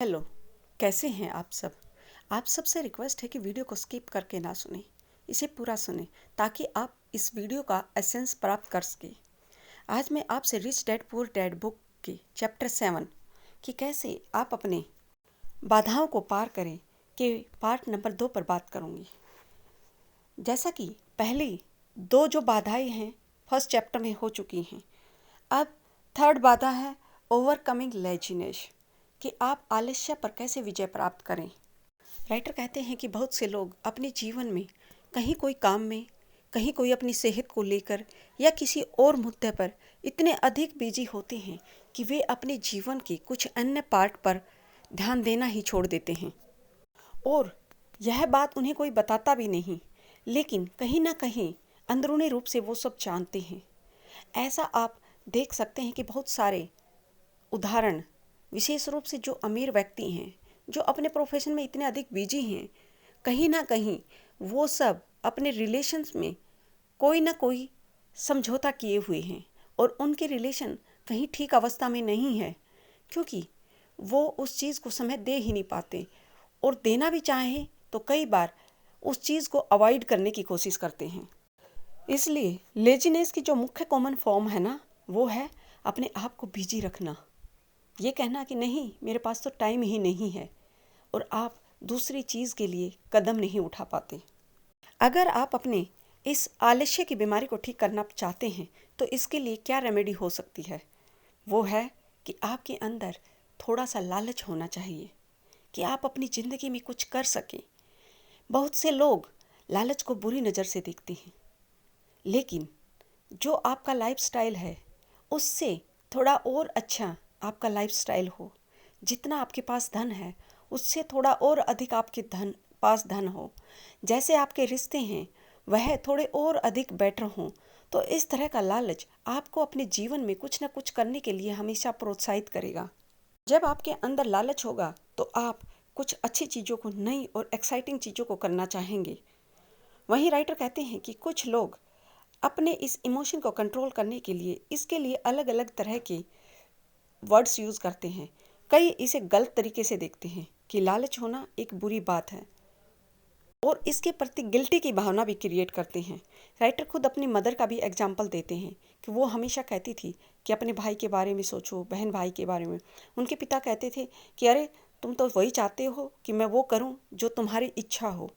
Hello, कैसे हैं आप सब? आप सबसे रिक्वेस्ट है कि वीडियो को स्किप करके ना सुने, इसे पूरा सुने ताकि आप इस वीडियो का एसेंस प्राप्त कर सकें। आज मैं आपसे rich dad poor dad book के चैप्टर 7 कि कैसे आप अपने बाधाओं को पार करें के पार्ट नंबर 2 पर बात करूंगी। जैसा कि पहली दो जो बाधाएं हैं फर्स्ट चैप्टर में हो चुकी हैं, अब थर्ड बाधा है ओवरकमिंग लेजीनेस कि आप आलस्य पर कैसे विजय प्राप्त करें। राइटर कहते हैं कि बहुत से लोग अपने जीवन में कहीं कोई काम में, कहीं कोई अपनी सेहत को लेकर या किसी और मुद्दे पर इतने अधिक बिजी होते हैं कि वे अपने जीवन के कुछ अन्य पार्ट पर ध्यान देना ही छोड़ देते हैं और यह बात उन्हें कोई बताता भी नहीं, लेकिन कहीं ना कहीं अंदरूनी रूप से वो सब जानते हैं। ऐसा आप देख सकते हैं कि बहुत सारे उदाहरण, विशेष रूप से जो अमीर व्यक्ति हैं, जो अपने प्रोफेशन में इतने अधिक बिजी हैं, कहीं ना कहीं वो सब अपने रिलेशंस में कोई ना कोई समझौता किए हुए हैं और उनके रिलेशन कहीं ठीक अवस्था में नहीं है, क्योंकि वो उस चीज़ को समय दे ही नहीं पाते और देना भी चाहें तो कई बार उस चीज़ को अवॉइड करने की कोशिश करते हैं। इसलिए लेजीनेस की जो मुख्य कॉमन फॉर्म है ना, वो है अपने आप को बिजी रखना, ये कहना कि नहीं मेरे पास तो टाइम ही नहीं है, और आप दूसरी चीज़ के लिए कदम नहीं उठा पाते। अगर आप अपने इस आलस्य की बीमारी को ठीक करना चाहते हैं तो इसके लिए क्या रेमेडी हो सकती है? वो है कि आपके अंदर थोड़ा सा लालच होना चाहिए कि आप अपनी ज़िंदगी में कुछ कर सकें। बहुत से लोग लालच को बुरी नज़र से देखते हैं, लेकिन जो आपका लाइफस्टाइल है उससे थोड़ा और अच्छा आपका लाइफस्टाइल हो, जितना आपके पास धन है उससे थोड़ा और अधिक आपके पास धन हो, जैसे आपके रिश्ते हैं वह थोड़े और अधिक बेटर हों, तो इस तरह का लालच आपको अपने जीवन में कुछ ना कुछ करने के लिए हमेशा प्रोत्साहित करेगा। जब आपके अंदर लालच होगा तो आप कुछ अच्छी चीज़ों को, नई और एक्साइटिंग चीज़ों को करना चाहेंगे। वहीं राइटर कहते हैं कि कुछ लोग अपने इस इमोशन को कंट्रोल करने के लिए इसके लिए अलग अलग तरह के वर्ड्स यूज़ करते हैं। कई इसे गलत तरीके से देखते हैं कि लालच होना एक बुरी बात है और इसके प्रति गिल्टी की भावना भी क्रिएट करते हैं। राइटर खुद अपनी मदर का भी एग्जाम्पल देते हैं कि वो हमेशा कहती थी कि अपने भाई के बारे में सोचो, बहन भाई के बारे में। उनके पिता कहते थे कि अरे तुम तो वही चाहते हो कि मैं वो करूं जो तुम्हारी इच्छा हो।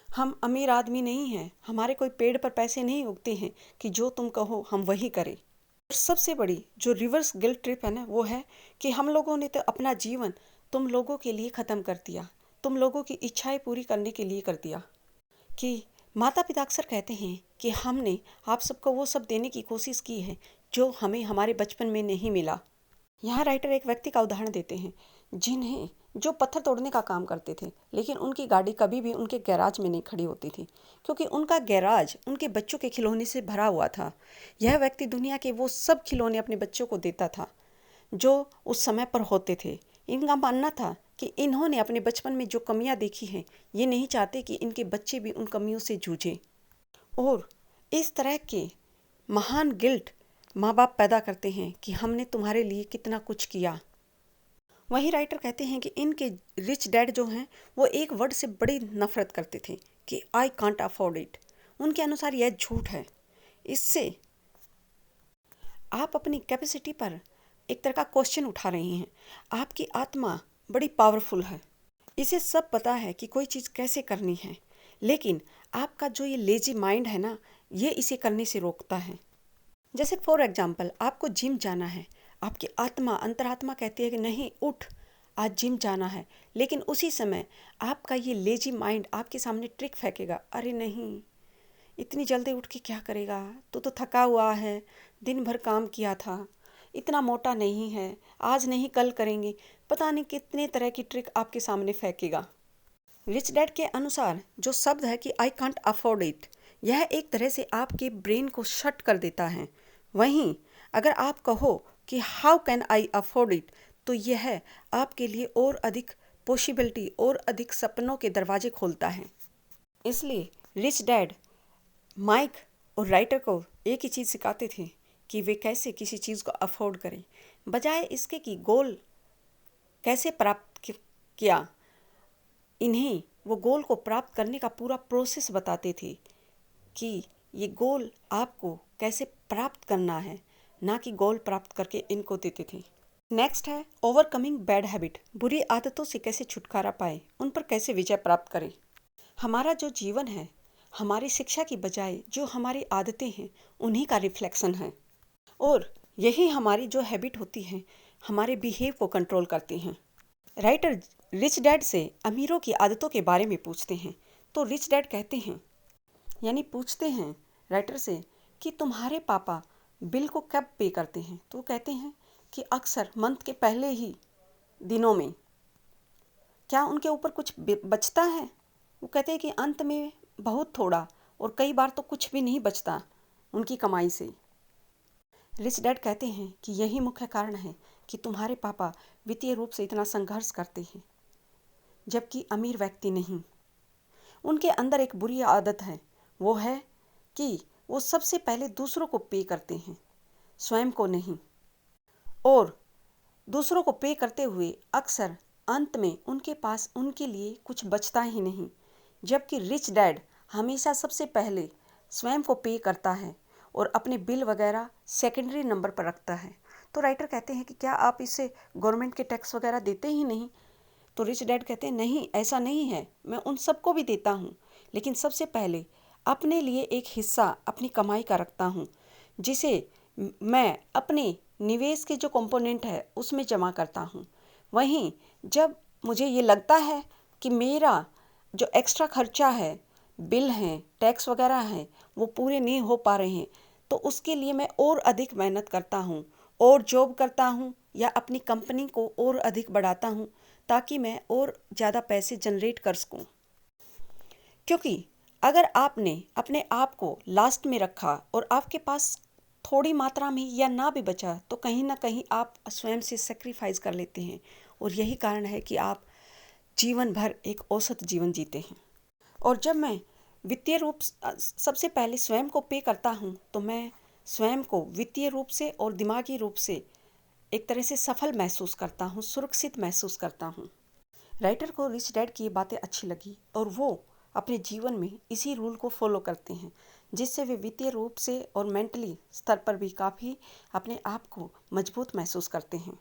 हम अमीर आदमी नहीं हैं, हमारे कोई पेड़ पर पैसे नहीं उगते हैं कि जो तुम कहो हम वही करें। और सबसे बड़ी जो रिवर्स गिल्ट ट्रिप है ना, वो है कि हम लोगों ने तो अपना जीवन तुम लोगों के लिए ख़त्म कर दिया, तुम लोगों की इच्छाएं पूरी करने के लिए कर दिया। कि माता पिता अक्सर कहते हैं कि हमने आप सबको वो सब देने की कोशिश की है जो हमें हमारे बचपन में नहीं मिला। यहाँ राइटर एक व्यक्ति का उदाहरण देते हैं जिन्हें जो पत्थर तोड़ने का काम करते थे, लेकिन उनकी गाड़ी कभी भी उनके गैराज में नहीं खड़ी होती थी क्योंकि उनका गैराज उनके बच्चों के खिलौने से भरा हुआ था। यह व्यक्ति दुनिया के वो सब खिलौने अपने बच्चों को देता था जो उस समय पर होते थे। इनका मानना था कि इन्होंने अपने बचपन में जो कमियां देखी हैं, ये नहीं चाहते कि इनके बच्चे भी उन कमियों से जूझें, और इस तरह के महान गिल्ट माँ बाप पैदा करते हैं कि हमने तुम्हारे लिए कितना कुछ किया। वही राइटर कहते हैं कि इनके रिच डैड जो हैं वो एक वर्ड से बड़ी नफरत करते थे कि आई कांट अफोर्ड इट। उनके अनुसार यह झूठ है। इससे आप अपनी कैपेसिटी पर एक तरह का क्वेश्चन उठा रहे हैं। आपकी आत्मा बड़ी पावरफुल है, इसे सब पता है कि कोई चीज़ कैसे करनी है, लेकिन आपका जो ये लेजी माइंड है ना, ये इसे करने से रोकता है। जैसे फॉर एग्जाम्पल आपको जिम जाना है, आपकी आत्मा, अंतरात्मा कहती है कि नहीं उठ, आज जिम जाना है, लेकिन उसी समय आपका ये लेजी माइंड आपके सामने ट्रिक फेंकेगा, अरे नहीं इतनी जल्दी उठ के क्या करेगा, तू तो थका हुआ है, दिन भर काम किया था, इतना मोटा नहीं है, आज नहीं कल करेंगे, पता नहीं कितने तरह की ट्रिक आपके सामने फेंकेगा। रिच डैड के अनुसार जो शब्द है कि आई कांट अफोर्ड इट, यह एक तरह से आपके ब्रेन को शट कर देता है। वहीं अगर आप कहो कि how can I afford it, तो यह आपके लिए और अधिक पॉसिबिलिटी और अधिक सपनों के दरवाजे खोलता है। इसलिए रिच डैड माइक और राइटर को एक ही चीज़ सिखाते थे कि वे कैसे किसी चीज़ को अफोर्ड करें, बजाय इसके कि गोल कैसे प्राप्त किया, इन्हें वो गोल को प्राप्त करने का पूरा प्रोसेस बताते थे कि ये गोल आपको कैसे प्राप्त करना है, ना कि गोल प्राप्त करके इनको देते थे। नेक्स्ट है ओवरकमिंग बैड हैबिट। बुरी आदतों से कैसे छुटकारा पाए, उन पर कैसे विजय प्राप्त करें। हमारा जो जीवन है, हमारी शिक्षा की बजाय जो हमारी आदतें हैं उन्हीं का रिफ्लेक्शन है, और यही हमारी जो हैबिट होती है हमारे बिहेव को कंट्रोल करती हैं। राइटर रिच डैड से अमीरों की आदतों के बारे में पूछते हैं, तो रिच डैड कहते हैं, यानी पूछते हैं राइटर से कि तुम्हारे पापा बिल को कब पे करते हैं, तो कहते हैं कि अक्सर मंथ के पहले ही दिनों में। क्या उनके ऊपर कुछ बचता है? वो कहते हैं कि अंत में बहुत थोड़ा, और कई बार तो कुछ भी नहीं बचता उनकी कमाई से। रिच डैड कहते हैं कि यही मुख्य कारण है कि तुम्हारे पापा वित्तीय रूप से इतना संघर्ष करते हैं, जबकि अमीर व्यक्ति नहीं। उनके अंदर एक बुरी आदत है, वो है कि वो सबसे पहले दूसरों को पे करते हैं, स्वयं को नहीं। और दूसरों को पे करते हुए अक्सर अंत में उनके पास उनके लिए कुछ बचता ही नहीं, जबकि रिच डैड हमेशा सबसे पहले स्वयं को पे करता है और अपने बिल वगैरह सेकेंडरी नंबर पर रखता है। तो राइटर कहते हैं कि क्या आप इसे गवर्नमेंट के टैक्स वगैरह देते ही नहीं? तो रिच डैड कहते हैं नहीं, ऐसा नहीं है, मैं उन सबको भी देता हूँ, लेकिन सबसे पहले अपने लिए एक हिस्सा अपनी कमाई का रखता हूँ, जिसे मैं अपने निवेश के जो कंपोनेंट है उसमें जमा करता हूँ। वहीं जब मुझे ये लगता है कि मेरा जो एक्स्ट्रा खर्चा है, बिल हैं, टैक्स वगैरह हैं, वो पूरे नहीं हो पा रहे हैं, तो उसके लिए मैं और अधिक मेहनत करता हूँ, और जॉब करता हूँ या अपनी कंपनी को और अधिक बढ़ाता हूँ, ताकि मैं और ज़्यादा पैसे जनरेट कर सकूँ। क्योंकि अगर आपने अपने आप को लास्ट में रखा और आपके पास थोड़ी मात्रा में या ना भी बचा, तो कहीं ना कहीं आप स्वयं से सेक्रीफाइस कर लेते हैं, और यही कारण है कि आप जीवन भर एक औसत जीवन जीते हैं। और जब मैं वित्तीय रूप सबसे पहले स्वयं को पे करता हूँ, तो मैं स्वयं को वित्तीय रूप से और दिमागी रूप से एक तरह से सफल महसूस करता हूँ, सुरक्षित महसूस करता हूँ। राइटर को रिच डैड की ये बातें अच्छी लगी, और वो अपने जीवन में इसी रूल को फॉलो करते हैं, जिससे वे वित्तीय रूप से और मेंटली स्तर पर भी काफ़ी अपने आप को मजबूत महसूस करते हैं।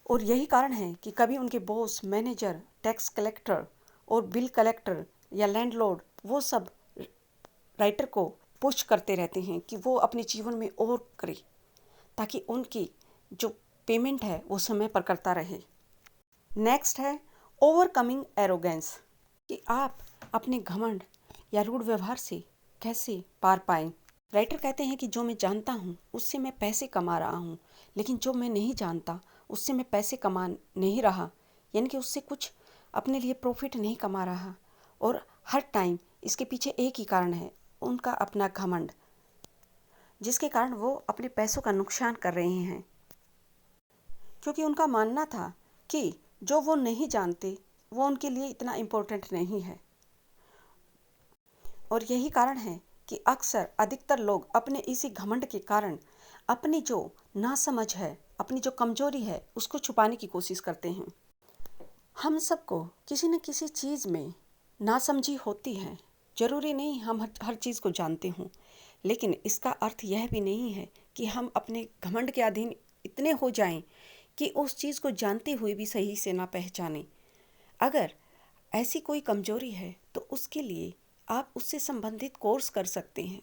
और यही कारण है कि कभी उनके बॉस, मैनेजर, टैक्स कलेक्टर और बिल कलेक्टर या लैंडलॉर्ड, वो सब राइटर को पुश करते रहते हैं कि वो अपने जीवन में और करे, ताकि उनकी जो पेमेंट है वो समय पर करता रहे। नेक्स्ट है ओवरकमिंग एरोगेंस, कि आप अपने घमंड या रूढ़ व्यवहार से कैसे पार पाएं। राइटर कहते हैं कि जो मैं जानता हूँ उससे मैं पैसे कमा रहा हूँ, लेकिन जो मैं नहीं जानता उससे मैं पैसे कमा नहीं रहा, यानी कि उससे कुछ अपने लिए प्रॉफिट नहीं कमा रहा। और हर टाइम इसके पीछे एक ही कारण है, उनका अपना घमंड, जिसके कारण वो अपने पैसों का नुकसान कर रहे हैं, क्योंकि उनका मानना था कि जो वो नहीं जानते वो उनके लिए इतना इम्पोर्टेंट नहीं है। और यही कारण है कि अक्सर अधिकतर लोग अपने इसी घमंड के कारण अपनी जो नासमझ है, अपनी जो कमजोरी है, उसको छुपाने की कोशिश करते हैं। हम सबको किसी न किसी चीज़ में नासमझी होती है। जरूरी नहीं हम हर चीज़ को जानते हों, लेकिन इसका अर्थ यह भी नहीं है कि हम अपने घमंड के अधीन इतने हो जाएं कि उस चीज़ को जानते हुए भी सही से ना पहचानें। अगर ऐसी कोई कमजोरी है तो उसके लिए आप उससे संबंधित कोर्स कर सकते हैं,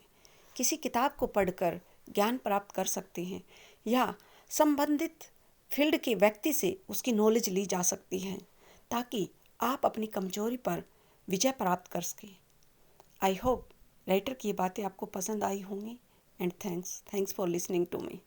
किसी किताब को पढ़कर ज्ञान प्राप्त कर सकते हैं, या संबंधित फील्ड के व्यक्ति से उसकी नॉलेज ली जा सकती है, ताकि आप अपनी कमजोरी पर विजय प्राप्त कर सकें। आई होप राइटर की ये बातें आपको पसंद आई होंगी, and thanks for listening to me.